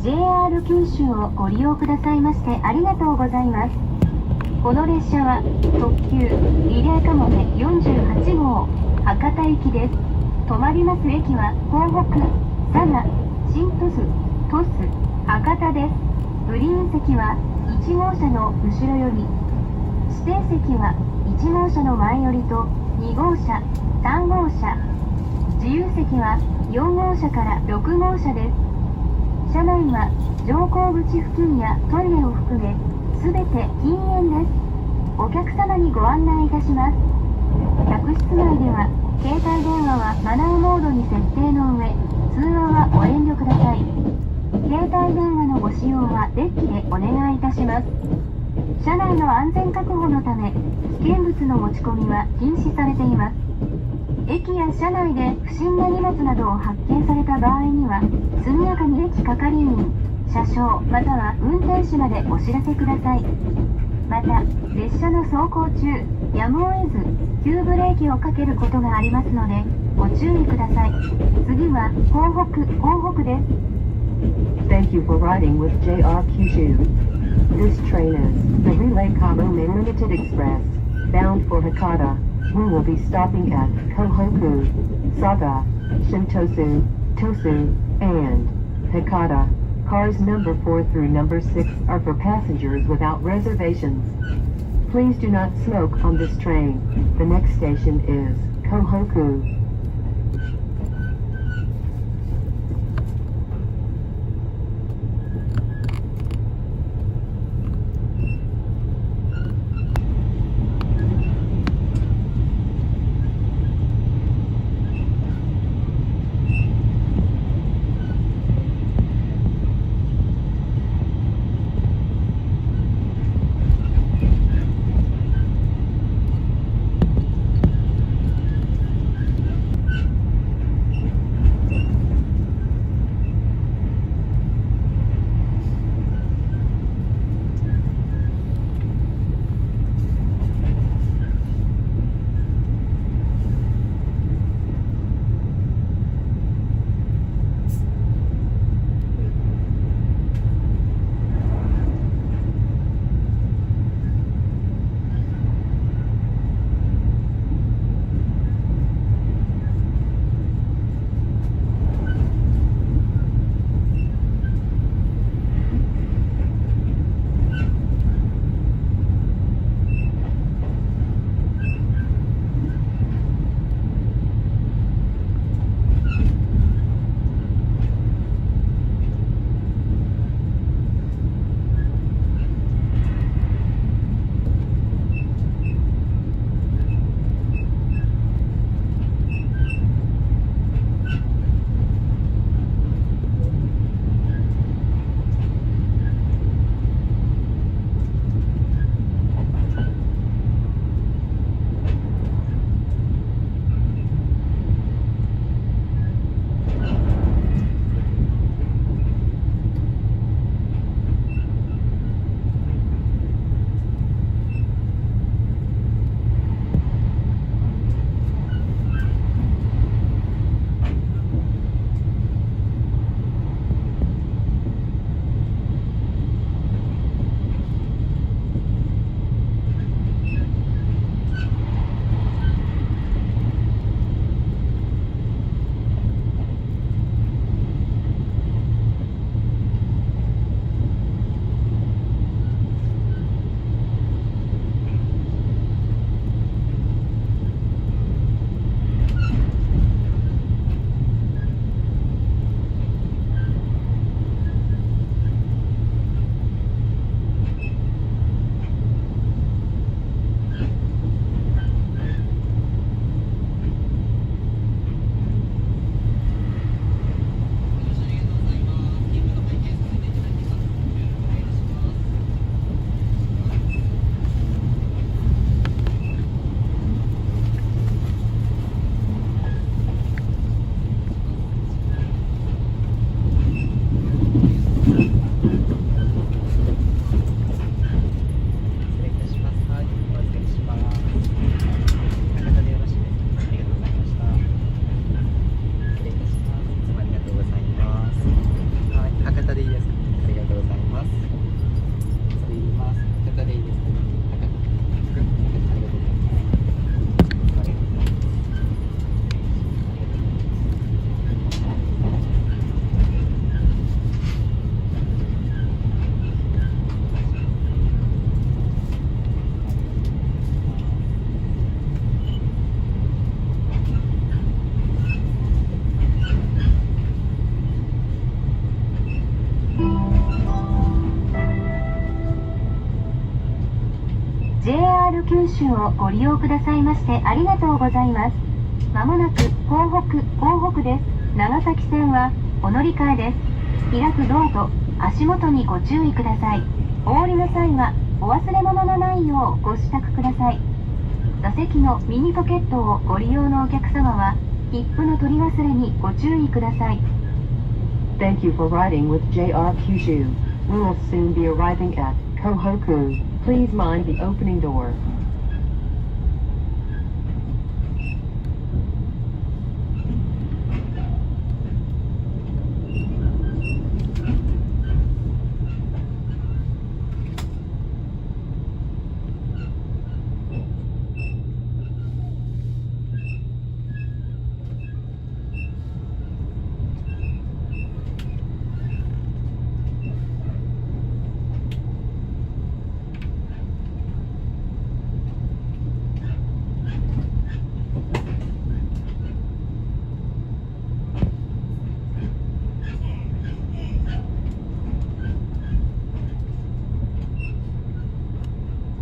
JR 九州をご利用くださいましてありがとうございます。この列車は特急リレーかもめ48号博多行きです。止まります駅は港北、佐賀、新鳥栖、鳥栖、博多です。グリーン席は1号車の後ろより、指定席は1号車の前よりと2号車、3号車、自由席は4号車から6号車です。車内は乗降口付近やトイレを含めすべて禁煙です。お客様にご案内いたします。客室内では携帯電話はマナーモードに設定の上、通話はご遠慮ください。携帯電話のご使用はデッキでお願いいたします。車内の安全確保のため危険物の持ち込みは禁止されています。駅や車内で不審な荷物などを発見された場合には速やかに駅係員、車掌または運転手までお知らせください。また列車の走行中やむを得ず急ブレーキをかけることがありますのでご注意ください。次は港北です。 Thank you for riding with JR Kyushu. This train is the Relay Kamome Limited Express, bound for Hakata. We will be stopping at Kohoku, Saga, Shintosu, Tosu, and Hakata. Cars number 4 through number 6 are for passengers without reservations. Please do not smoke on this train. The next station is Kohoku. 九州をご利用くださいましてありがとうございます。まもなく港北です。長崎線はお乗り換えです。開くドアと足元にご注意ください。お降りの際はお忘れ物のないようご支度ください。座席のミニポケットをご利用のお客様は切符の取り忘れにご注意ください。 Thank you for riding with JR Kyushu. We will soon be arriving at Kohoku. Please mind the opening door.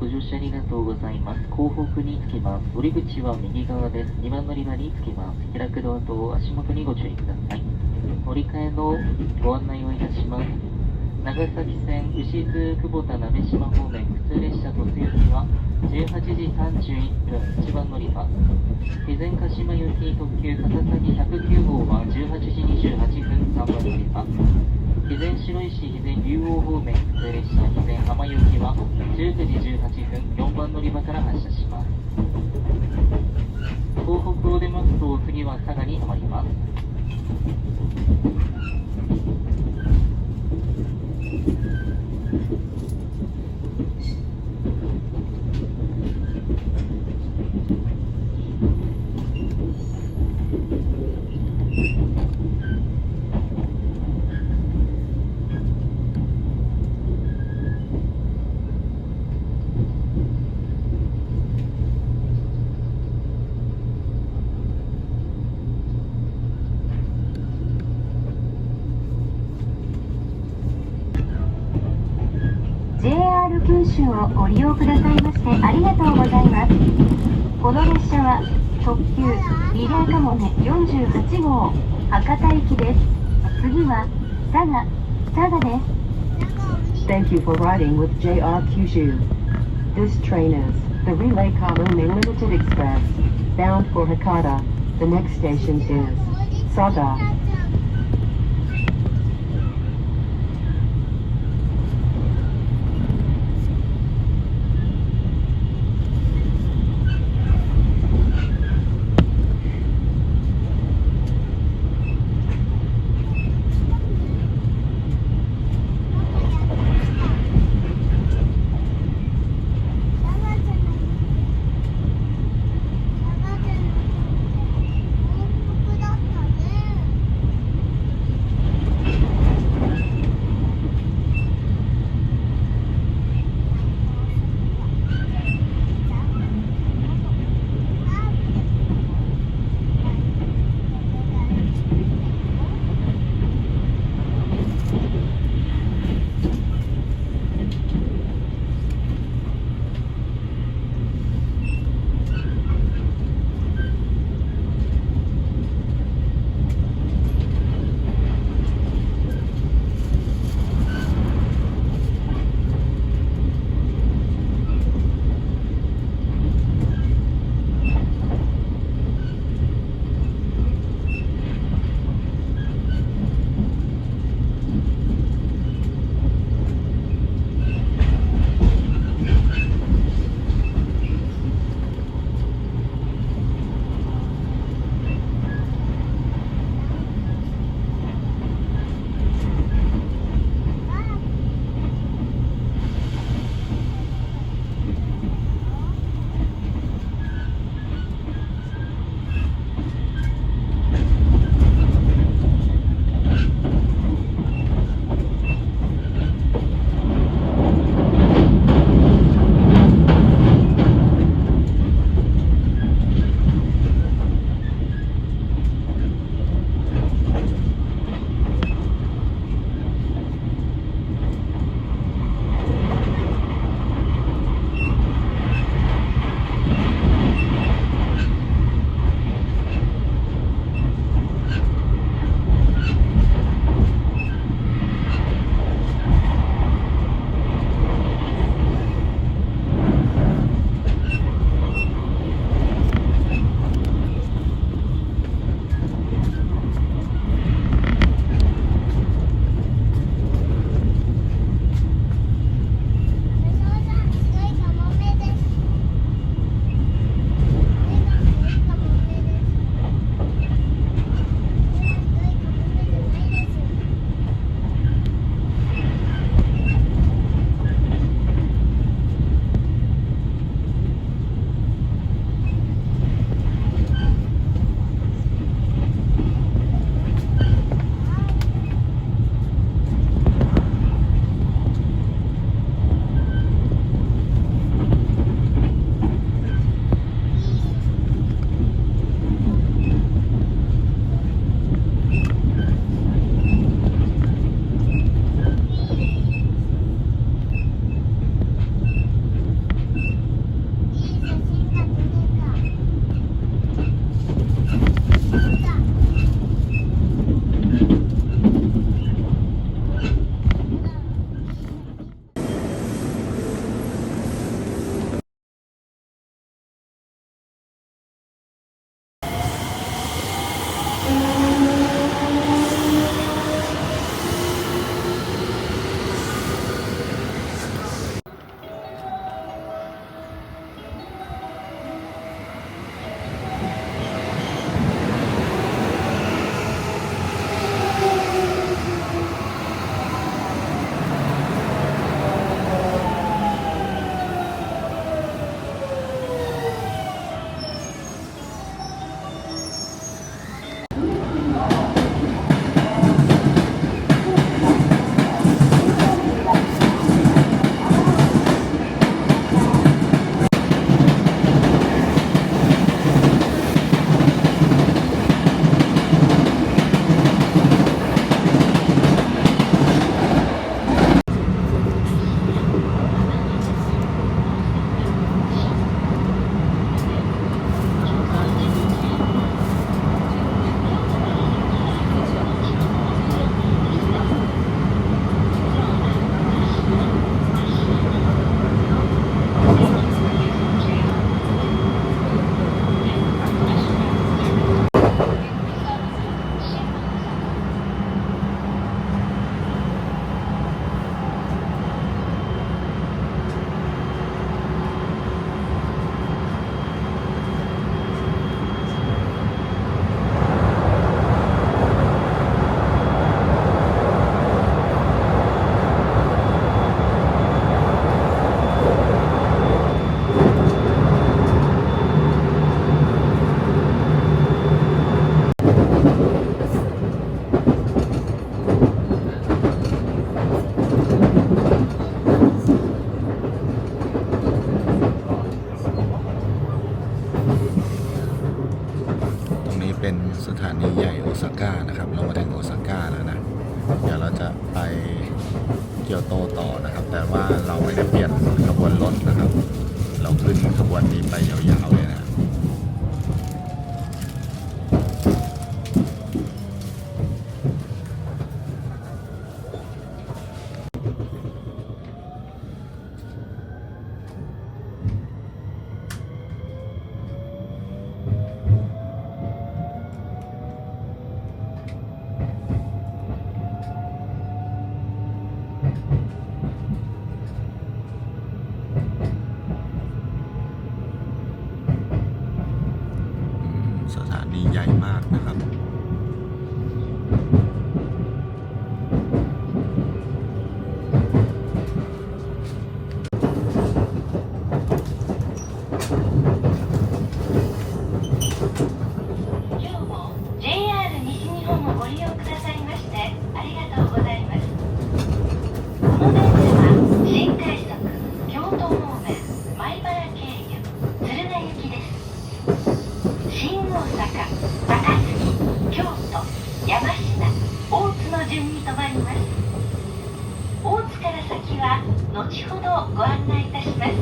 ご乗車ありがとうございます。港北に着きます。降り口は右側です。2番乗り場に着きます。開くドアと足元にご注意ください。乗り換えのご案内をいたします。長崎線牛津久保田鍋島方面普通列車突行きは18時31分1番乗り場。備前鹿島行き特急笠崎109号は18時28分3番乗り場。肥前白石肥前竜王方面普通列車肥前浜行きは19時18分4番乗り場から発車します。港北を出ますと次は佐賀に停まります。JR 九州をご利用くださいましてありがとうございます。この列車は特急リレーかもめ48号博多行きです。次は佐賀です。 Thank you for riding with JR Kyushu. This train is the Relay Kamome Limited Express, bound for Hakata. The next station is Saga. เป็นสถานีใหญ่โอซาก้านะครับเรามาถึงโอซาก้าแล้วนะเดี๋ยวเราจะไปเกียวโตต่อนะครับแต่ว่าเราไม่ได้เปลี่ยนขบวนรถนะครับเราขึ้นขบวนนี้ไปยาวๆเลยนะสถานีใหญ่มากนะครับJR 西日本をご利用くださいましてありがとうございます。この電車は新快速京都方面米原経由敦賀行きです。新大阪、高槻、京都、山科、大津の順に停まります。大津から先は後ほどご案内いたします。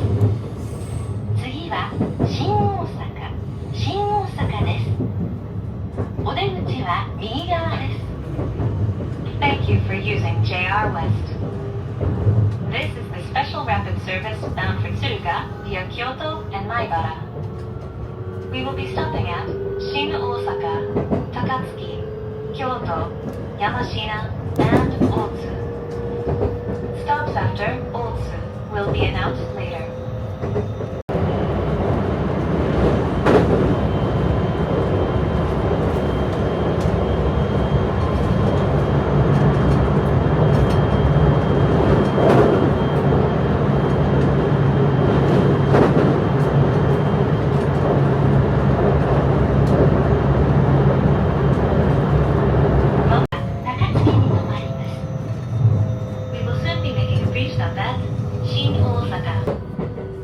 次は新大阪です。お出口は右側です。Thank you for using JR West. This is the special rapid service bound for Tsuruga via Kyoto and Maibara. We will be stopping at Shin Osaka, Takatsuki, Kyoto, Yamashina, and Otsu. Stops after Otsu will be announced later.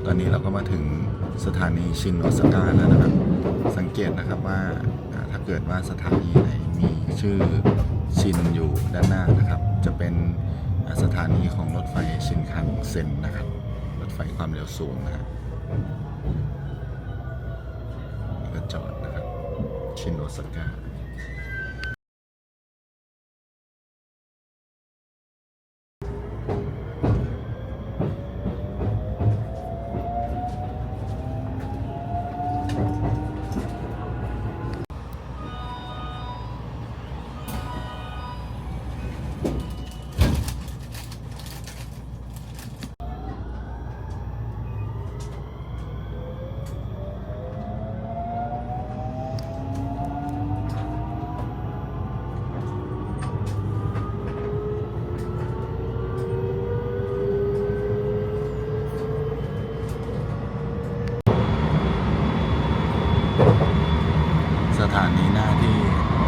ตอนนี้เราก็มาถึงสถานีชินโอซาก้าแล้วนะครับสังเกตนะครับว่าถ้าเกิดว่าสถานีไหนมีชื่อชินอยู่ด้านหน้านะครับจะเป็นสถานีของรถไฟชินคันเซ็นนะครับรถไฟความเร็วสูงนะครับนี่ก็จอดนะครับชินโอซาก้าสถานีหน้าที่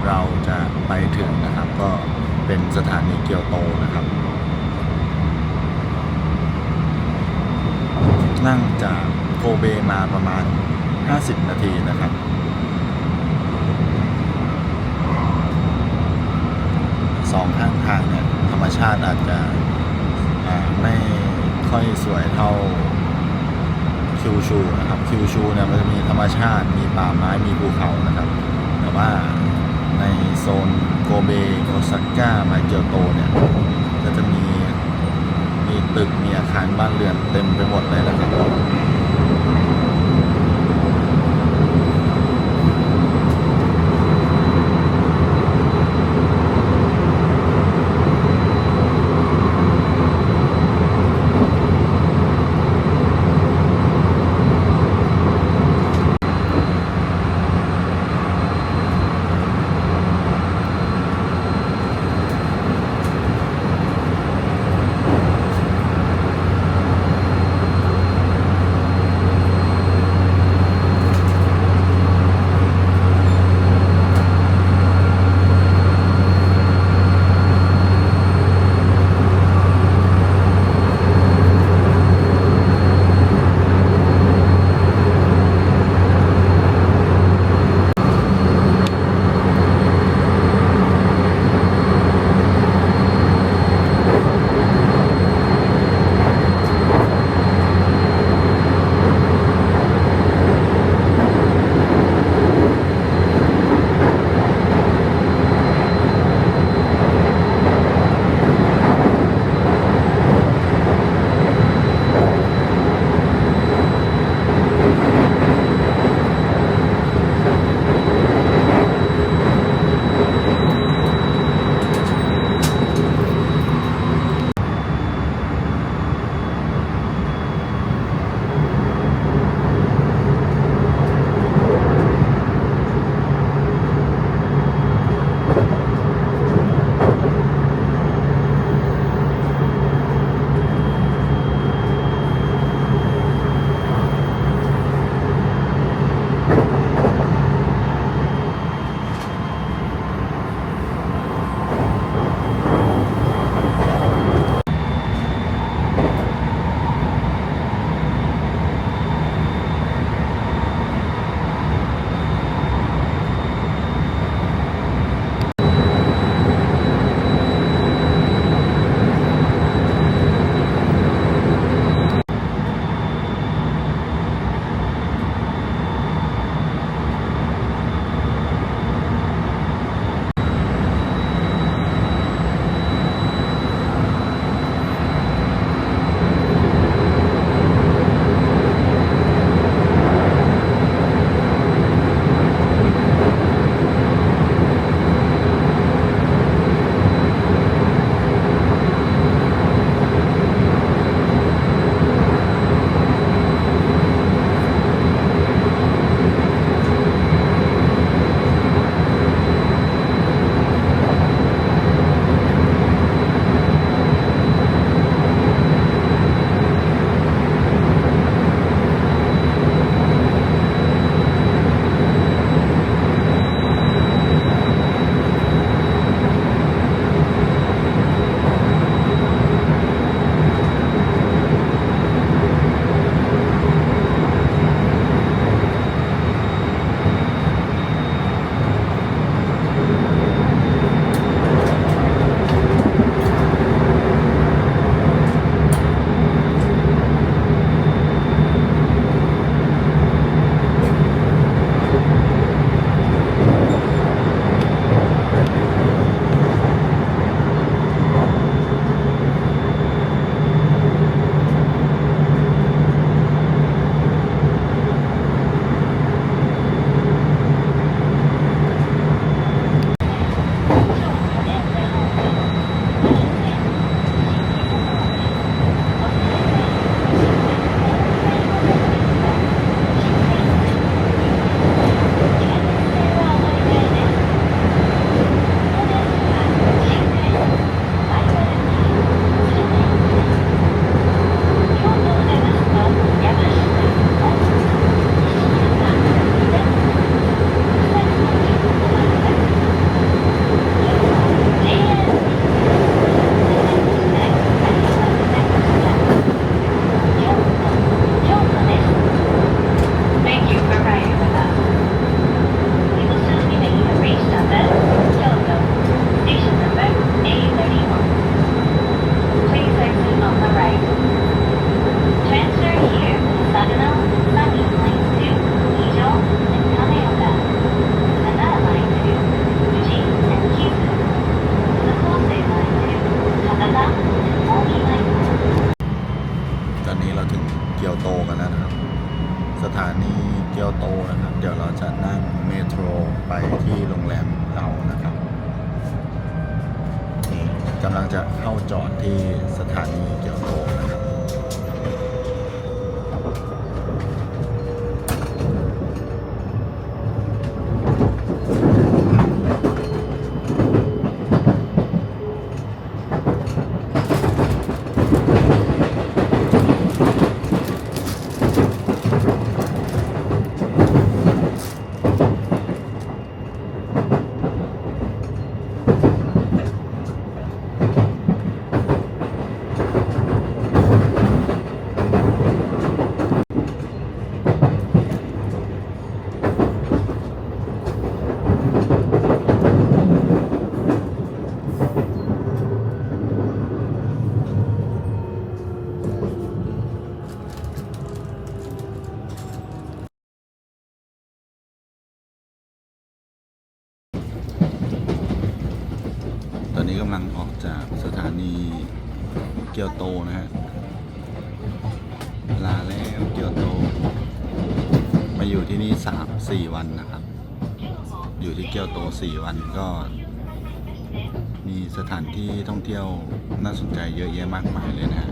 เราจะไปถึงนะครับก็เป็นสถานีเกียวโตนะครับนั่งจากโกเบมาประมาณ50 นาทีนะครับสองข้างทางเนี่ยธรรมชาติอาจจะไม่ค่อยสวยเท่าคิวชูนะครับคิวชูเนี่ยมันจะมีธรรมชาติมีป่าไม้มีภูเขานะครับแต่ว่าในโซนโกเบโอซาก้ามาเกียวโตเนี่ยก็จะมีตึกมีอาคารบ้านเรือนเต็มไปหมดเลยนะครับ ไปที่โรงแรมเรานะครับนี่กำลังจะเข้าจอดที่สถานีเกียวโตนะครับตอนนี้กำลังออกจากสถานีเกียวโตนะฮะลาแล้วเกียวโตมาอยู่ที่นี่3-4 วันนะครับ อยู่ที่เกียวโต4 วันก็มีสถานที่ท่องเที่ยวน่าสนใจเยอะแยะมากมายเลยนะฮะ